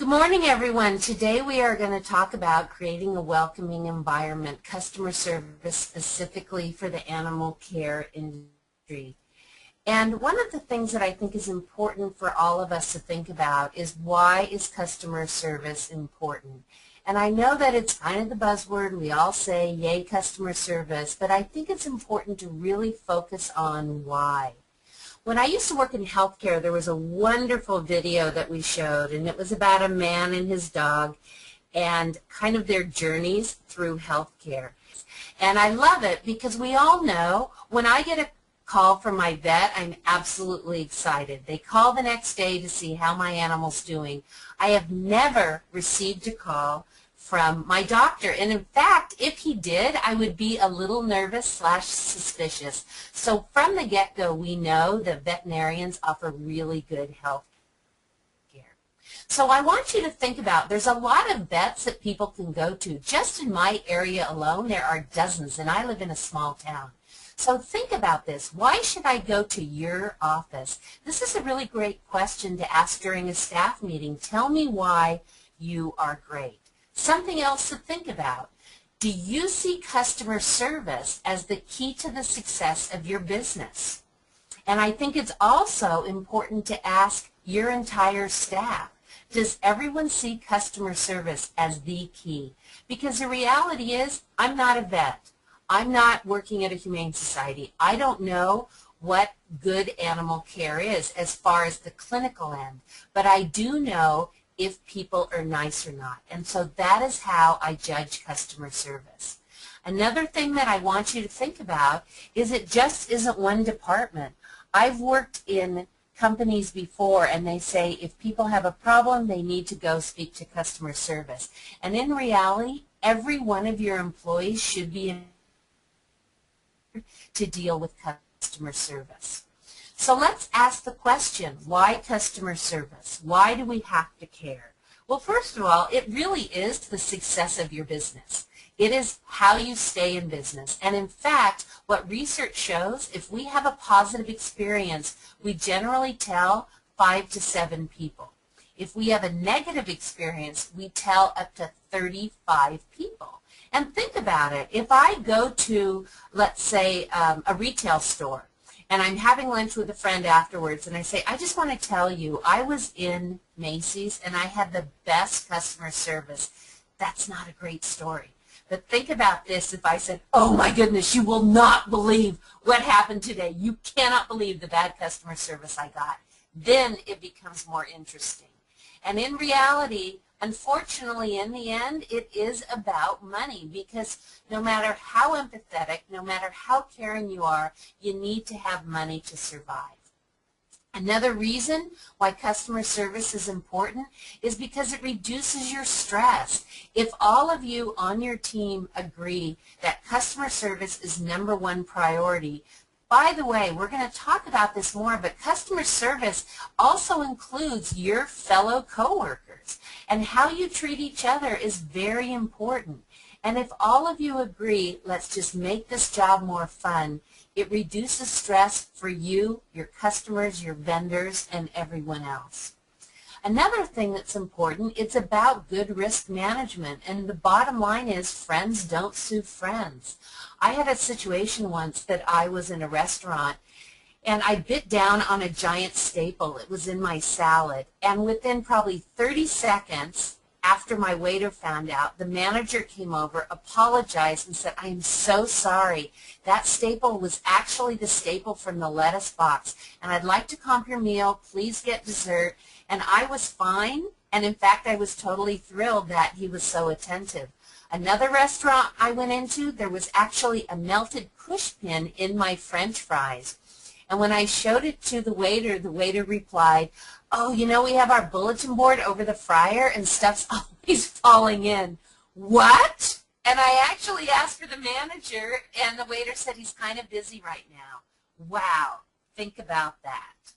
Good morning, everyone. Today we are going to talk about creating a welcoming environment, customer service specifically for the animal care industry. And one of the things that I think is important for all of us to think about is, why is customer service important? And I know that it's kind of the buzzword. We all say, yay, customer service, but I think it's important to really focus on why. When I used to work in healthcare, there was a wonderful video that we showed, and it was about a man and his dog and kind of their journeys through healthcare. And I love it because we all know when I get a call from my vet, I'm absolutely excited. They call the next day to see how my animal's doing. I have never received a call from my doctor, and in fact, if he did, I would be a little nervous / suspicious. So from the get-go, we know that veterinarians offer really good health care. So I want you to think about, there's a lot of vets that people can go to. Just in my area alone, there are dozens, and I live in a small town. So think about this. Why should I go to your office? This is a really great question to ask during a staff meeting. Tell me why you are great. Something else to think about. Do you see customer service as the key to the success of your business? And I think it's also important to ask your entire staff. Does everyone see customer service as the key? Because the reality is, I'm not a vet. I'm not working at a humane society. I don't know what good animal care is as far as the clinical end. But I do know if people are nice or not. And so that is how I judge customer service. Another thing that I want you to think about is, it just isn't one department. I've worked in companies before, and they say if people have a problem, they need to go speak to customer service. And in reality, every one of your employees should be in to deal with customer service. So let's ask the question, why customer service? Why do we have to care? Well, first of all, it really is the success of your business. It is how you stay in business. And in fact, what research shows, if we have a positive experience, we generally tell 5 to 7 people. If we have a negative experience, we tell up to 35 people. And think about it. If I go to, let's say, a retail store, and I'm having lunch with a friend afterwards, and I say, I just want to tell you, I was in Macy's and I had the best customer service. That's not a great story. But think about this. If I said, oh my goodness, you will not believe what happened today. You cannot believe the bad customer service I got. Then it becomes more interesting. And in reality, unfortunately, in the end, it is about money, because no matter how empathetic, no matter how caring you are, you need to have money to survive. Another reason why customer service is important is because it reduces your stress. If all of you on your team agree that customer service is #1 priority, by the way, we're going to talk about this more, but customer service also includes your fellow coworkers. And how you treat each other is very important. And if all of you agree, let's just make this job more fun, it reduces stress for you, your customers, your vendors, and everyone else. Another thing that's important, it's about good risk management. And the bottom line is, friends don't sue friends. I had a situation once that I was in a restaurant, and I bit down on a giant staple. It was in my salad. And within probably 30 seconds after my waiter found out, the manager came over, apologized, and said, I am so sorry. That staple was actually the staple from the lettuce box. And I'd like to comp your meal. Please get dessert. And I was fine. And in fact, I was totally thrilled that he was so attentive. Another restaurant I went into, there was actually a melted push pin in my French fries. And when I showed it to the waiter replied, oh, you know, we have our bulletin board over the fryer and stuff's always falling in. What? And I actually asked for the manager, and the waiter said he's kind of busy right now. Wow, think about that.